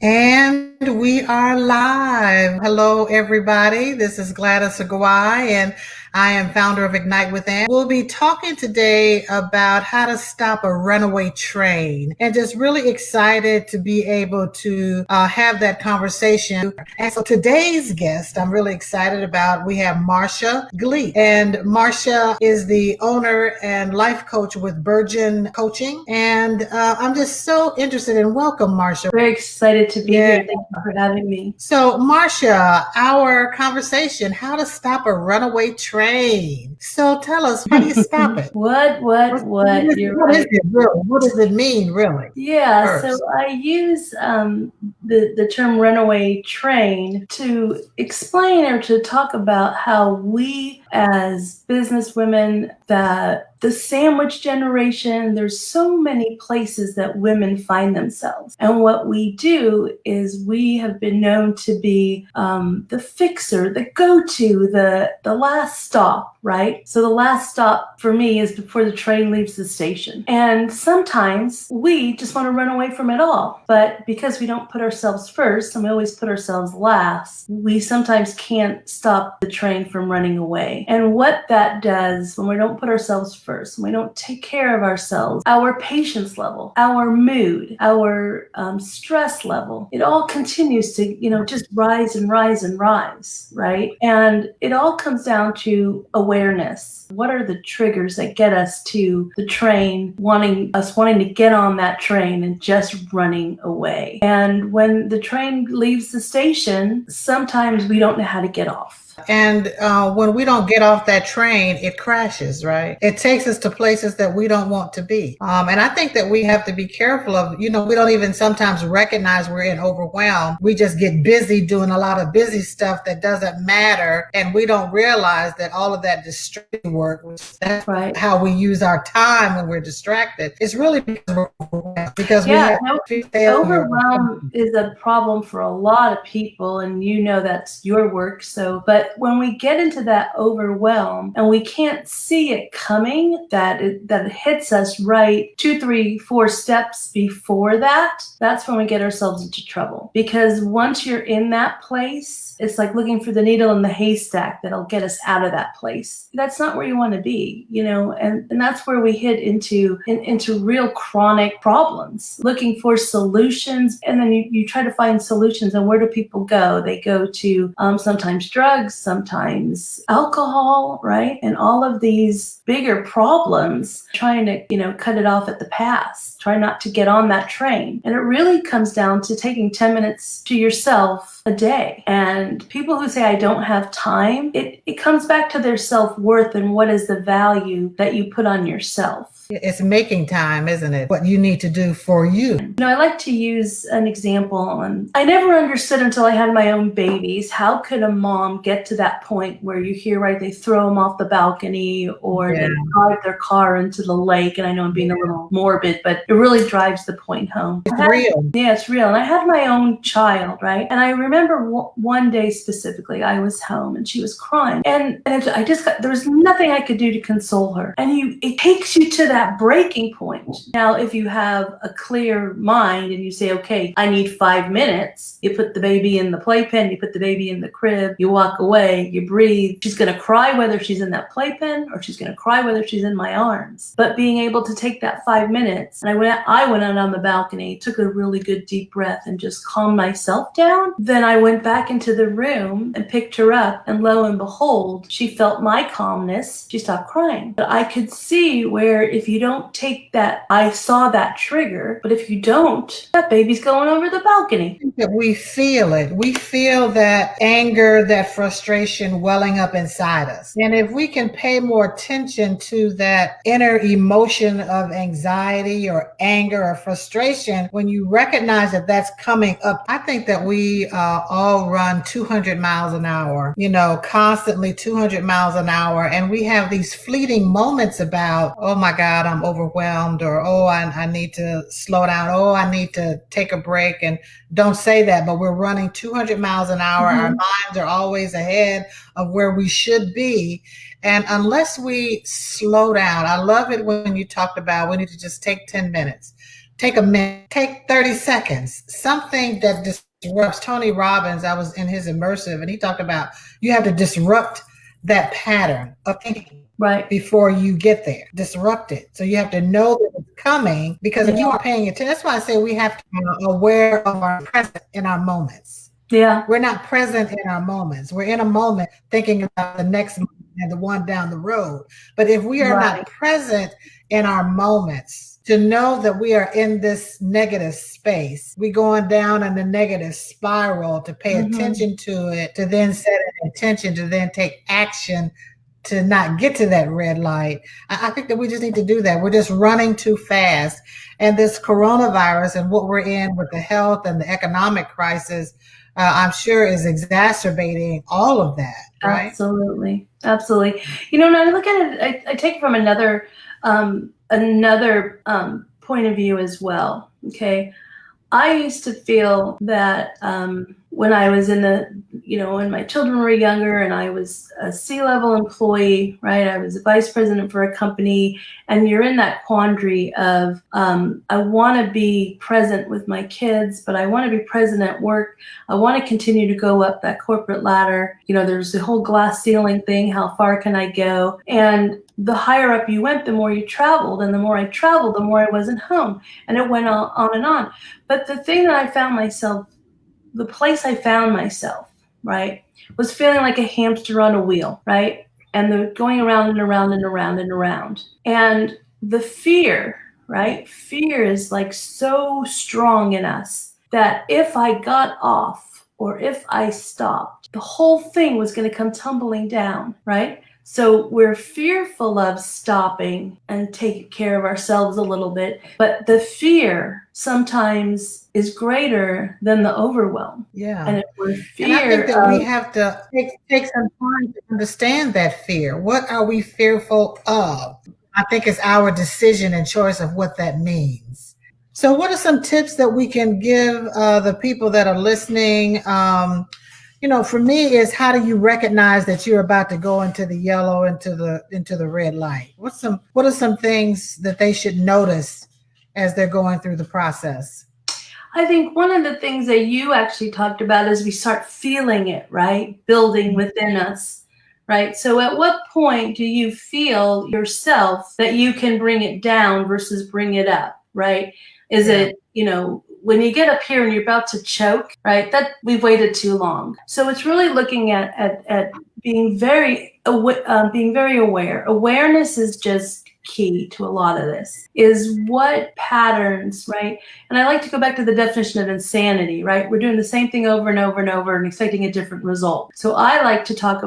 And we are live. Hello, everybody. This is Gladys Agawai, and I am founder of Ignite Within. We'll be talking today about how to stop a runaway train, and just really excited to be able to have that conversation. And so today's guest, I'm really excited about. We have Marsha Glee, and Marsha is the owner and life coach with Virgin Coaching. And I'm just so interested in welcome, Marsha. Very excited to be here. Thank you for having me. So, Marsha, our conversation, how to stop a runaway train. So tell us, how do you stop it? What? You're What is right. it really? What does it mean, really? Yeah, First. so I use the term runaway train to explain or to talk about how we as business women, that the sandwich generation, there's so many places that women find themselves. And what we do is we have been known to be the fixer, the go-to, the last stop, right? So the last stop for me is before the train leaves the station. And sometimes we just want to run away from it all. But because we don't put ourselves first and we always put ourselves last, we sometimes can't stop the train from running away. And what that does when we don't put ourselves first, when we don't take care of ourselves, our patience level, our mood, our stress level, it all continues to, just rise and rise and rise, right? And it all comes down to awareness. What are the triggers that get us to the train, wanting to get on that train and just running away? And when the train leaves the station, sometimes we don't know how to get off. And when we don't get off that train, it crashes, right? It takes us to places that we don't want to be. And I think that we have to be careful of, we don't even sometimes recognize we're in overwhelm. We just get busy doing a lot of busy stuff that doesn't matter. And we don't realize that all of that distracting work, that's right, how we use our time when we're distracted. It's really because overwhelm is a problem for a lot of people, and that's your work. So, but when we get into that overwhelm and we can't see it coming, that it hits us right 2, 3, 4 steps before that, that's when we get ourselves into trouble. Because once you're in that place, it's like looking for the needle in the haystack that'll get us out of that place. That's not where you want to be, and that's where we hit into real chronic problems, looking for solutions. And then you try to find solutions, and where do people go? They go to sometimes drugs, sometimes alcohol, right? And all of these bigger problems, trying to, cut it off at the pass, try not to get on that train. And it really comes down to taking 10 minutes to yourself a day. And people who say, I don't have time, it comes back to their self-worth and what is the value that you put on yourself. It's making time, isn't it? What you need to do for you. I like to use an example. And I never understood until I had my own babies, how could a mom get to that point where you hear, right, they throw them off the balcony or they drive their car into the lake. And I know I'm being a little morbid, but it really drives the point home. It's real. Yeah, it's real. And I had my own child, right? And I remember one day specifically, I was home and she was crying. And there was nothing I could do to console her. And it takes you to that breaking point. Now, if you have a clear mind and you say, okay, I need 5 minutes, you put the baby in the playpen, you put the baby in the crib, you walk away, you breathe. She's going to cry whether she's in that playpen or she's going to cry whether she's in my arms. But being able to take that 5 minutes, and I went out on the balcony, took a really good deep breath and just calmed myself down. Then I went back into the room and picked her up, and lo and behold, she felt my calmness. She stopped crying. But I could see where if you don't take that, I saw that trigger, but if you don't, that baby's going over the balcony. We feel it. We feel that anger, that frustration welling up inside us. And if we can pay more attention to that inner emotion of anxiety or anger or frustration, when you recognize that that's coming up, I think that we all run 200 miles an hour, constantly 200 miles an hour. And we have these fleeting moments about, oh my God, I'm overwhelmed, or, oh, I need to slow down. Oh, I need to take a break. And don't say that, but we're running 200 miles an hour. Mm-hmm. Our minds are always ahead of where we should be. And unless we slow down, I love it when you talked about we need to just take 10 minutes. take a minute, take 30 seconds, something that disrupts. Tony Robbins, I was in his immersive, and he talked about you have to disrupt that pattern of thinking Right. before you get there. Disrupt it. So you have to know that it's coming, because if you are paying attention, that's why I say we have to be aware of our present in our moments. Yeah. We're not present in our moments. We're in a moment thinking about the next moment and the one down the road. But if we are not present in our moments, to know that we are in this negative space, we going down in the negative spiral, to pay attention to it, to then set an intention, to then take action to not get to that red light. I think that we just need to do that. We're just running too fast. And this coronavirus and what we're in with the health and the economic crisis, I'm sure is exacerbating all of that, right? Absolutely. Absolutely. You know, when I look at it, I take it from another point of view as well. Okay. I used to feel that when I was when my children were younger and I was a C-level employee, right? I was a vice president for a company, and you're in that quandary of I want to be present with my kids, but I want to be present at work. I want to continue to go up that corporate ladder. You know, there's the whole glass ceiling thing. How far can I go? And the higher up you went, the more you traveled, and the more I traveled, the more I wasn't home, and it went on and on. But the thing that I found myself, the place I found myself, right, was feeling like a hamster on a wheel, right? And the going around and around and around and around. And the fear, right? Fear is like so strong in us that if I got off or if I stopped, the whole thing was going to come tumbling down, right? So we're fearful of stopping and taking care of ourselves a little bit, but the fear sometimes is greater than the overwhelm. Yeah. And if we're And I think that we have to take some time to understand that fear. What are we fearful of? I think it's our decision and choice of what that means. So what are some tips that we can give the people that are listening? For me, is how do you recognize that you're about to go into the yellow, into the red light? What are some things that they should notice as they're going through the process? I think one of the things that you actually talked about is we start feeling it, right? Building within us, right? So at what point do you feel yourself that you can bring it down versus bring it up, right? Is it, when you get up here and you're about to choke, right? That we've waited too long. So it's really looking at being very aware. Awareness is just key to a lot of this, is what patterns, right? And I like to go back to the definition of insanity, right? We're doing the same thing over and over and over and expecting a different result. So I like to help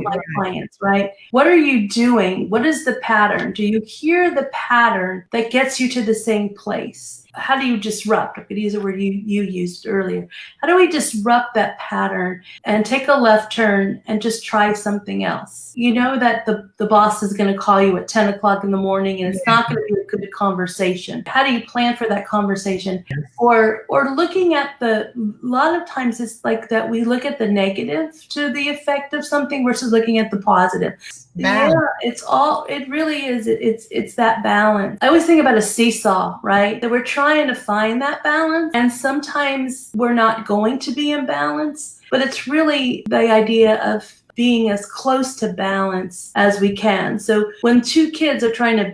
my clients, right? What are you doing? What is the pattern? Do you hear the pattern that gets you to the same place? How do you disrupt? I could use a word you used earlier. How do we disrupt that pattern and take a left turn and just try something else? You know that the boss is going to call you at 10 o'clock in the morning and it's not going to be a good conversation. How do you plan for that conversation? Or looking at a lot of times it's like that we look at the negative to the effect of something versus looking at the positive. Balance. Yeah, it really is. It's that balance. I always think about a seesaw, right? That we're trying to find that balance, and sometimes we're not going to be in balance, but it's really the idea of being as close to balance as we can. So when two kids are trying to,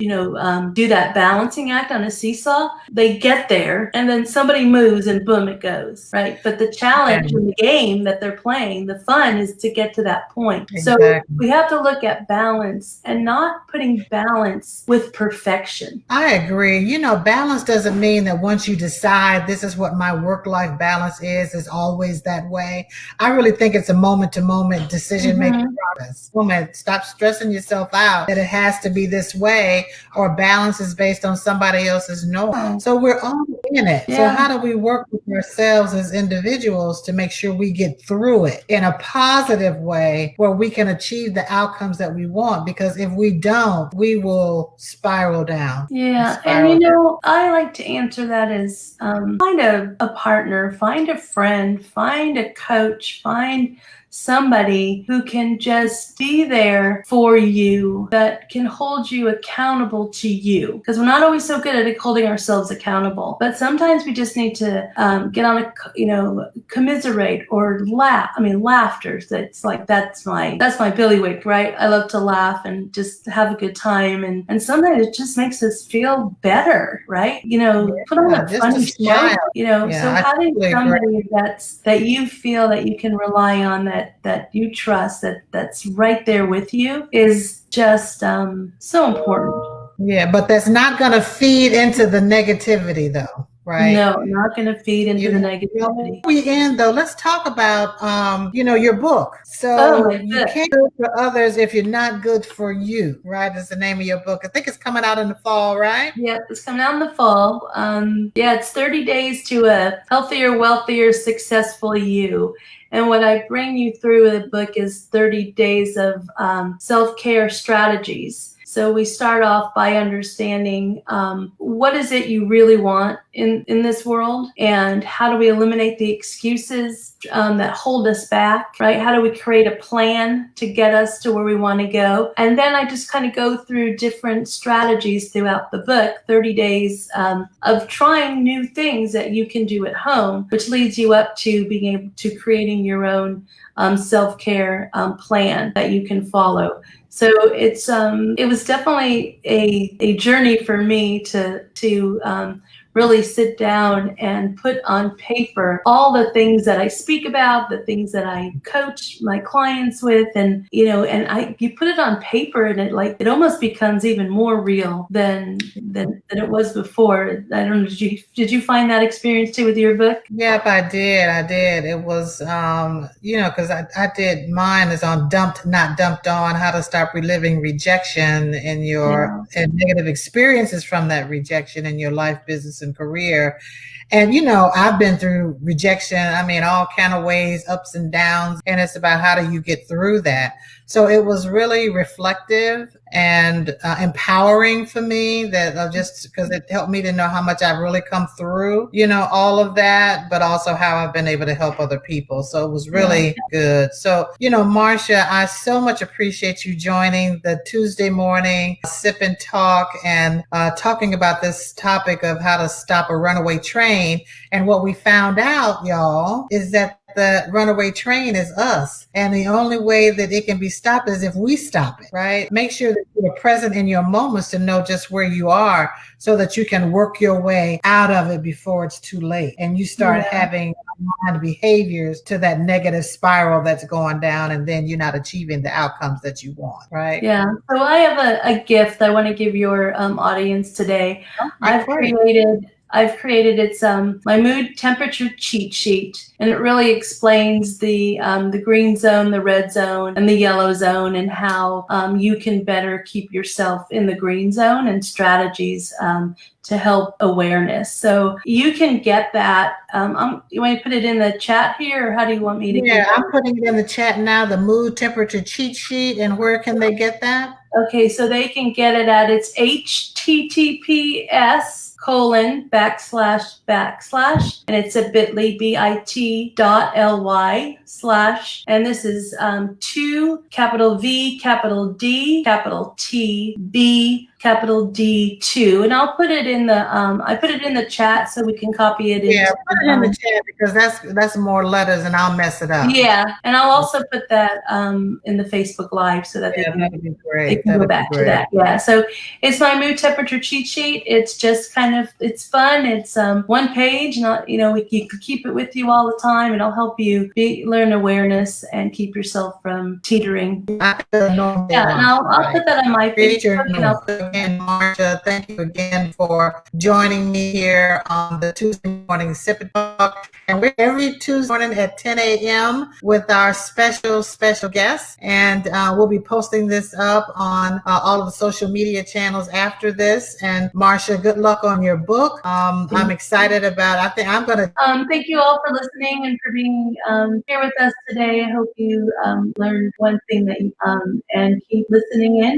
do that balancing act on a seesaw, they get there and then somebody moves and boom, it goes, right? But the challenge in the game that they're playing, the fun is to get to that point. Exactly. So we have to look at balance and not putting balance with perfection. I agree. Balance doesn't mean that once you decide this is what my work-life balance is, it's always that way. I really think it's a moment-to-moment decision making process. Stop stressing yourself out that it has to be this way, or balance is based on somebody else's norm. So we're all in it. Yeah. So how do we work with ourselves as individuals to make sure we get through it in a positive way where we can achieve the outcomes that we want? Because if we don't, we will spiral down. Yeah. And I like to answer that as find a partner, find a friend, find a coach, find somebody who can just be there for you, that can hold you accountable to you. Because we're not always so good at holding ourselves accountable, but sometimes we just need to get on a, commiserate or laugh. I mean, laughter. That's like that's my bailiwick, right? I love to laugh and just have a good time, and sometimes it just makes us feel better, right? Put on a just funny a smile. show. Yeah, So I having totally somebody that you feel that you can rely on, that you trust, that's right there with you, is just so important. Yeah, but that's not going to feed into the negativity, though, right? No, not going to feed into the negativity. Before we end, though, let's talk about, your book. So my you book. can't good for others if you're not good for you, right? Is the name of your book. I think it's coming out in the fall, right? Yeah, it's coming out in the fall. It's 30 days to a healthier, wealthier, successful you. And what I bring you through the book is 30 days of self-care strategies. So we start off by understanding what is it you really want in this world, and how do we eliminate the excuses that hold us back, right? How do we create a plan to get us to where we want to go? And then I just kind of go through different strategies throughout the book, 30 days of trying new things that you can do at home, which leads you up to being able to creating your own self-care plan that you can follow. So it was definitely a journey for me to really sit down and put on paper all the things that I speak about, the things that I coach my clients with, and you put it on paper, and it almost becomes even more real than it was before. I don't know, did you find that experience too with your book? Yep, I did. It was, because I did mine is on dumped, not dumped on, how to stop reliving rejection in and negative experiences from that rejection in your life, business, and career. And, I've been through rejection. I mean, all kind of ways, ups and downs. And it's about how do you get through that? So it was really reflective and empowering for me, that just because it helped me to know how much I've really come through, all of that, but also how I've been able to help other people. So it was really good. So, Marcia, I so much appreciate you joining the Tuesday morning sip and talk, and talking about this topic of how to stop a runaway train. And what we found out, y'all, is that the runaway train is us. And the only way that it can be stopped is if we stop it, right? Make sure that you're present in your moments to know just where you are, so that you can work your way out of it before it's too late. And you start having behaviors to that negative spiral that's going down, and then you're not achieving the outcomes that you want, right? Yeah. So I have a gift I want to give your audience today. Okay, I've created it's my mood temperature cheat sheet, and it really explains the green zone, the red zone, and the yellow zone, and how you can better keep yourself in the green zone, and strategies to help awareness. So you can get that. You want to put it in the chat here, or how do you want me to get it? I'm putting it in the chat now, the mood temperature cheat sheet. And where can they get that? Okay, so they can get it at it's https:// and it's a bit.ly/, and this is 2 capital V capital D capital T B capital D2, and I'll put it in the I put it in the chat so we can copy it. Put it in the chat, because that's more letters and I'll mess it up. Yeah, and I'll also put that in the Facebook Live so that that'd be great. They can go back to that. Yeah, so it's my mood temperature cheat sheet. It's just it's fun. It's one page, and you can keep it with you all the time. It'll help you learn awareness and keep yourself from teetering. And I'll put that on my Facebook. Again, Marcia, thank you again for joining me here on the Tuesday morning Sip and Talk. And we're every Tuesday morning at 10 a.m. with our special guests. And we'll be posting this up on all of the social media channels after this. And Marcia, good luck on your book. I'm excited about it. I think I'm going to. Thank you all for listening and for being here with us today. I hope you learned one thing that and keep listening in.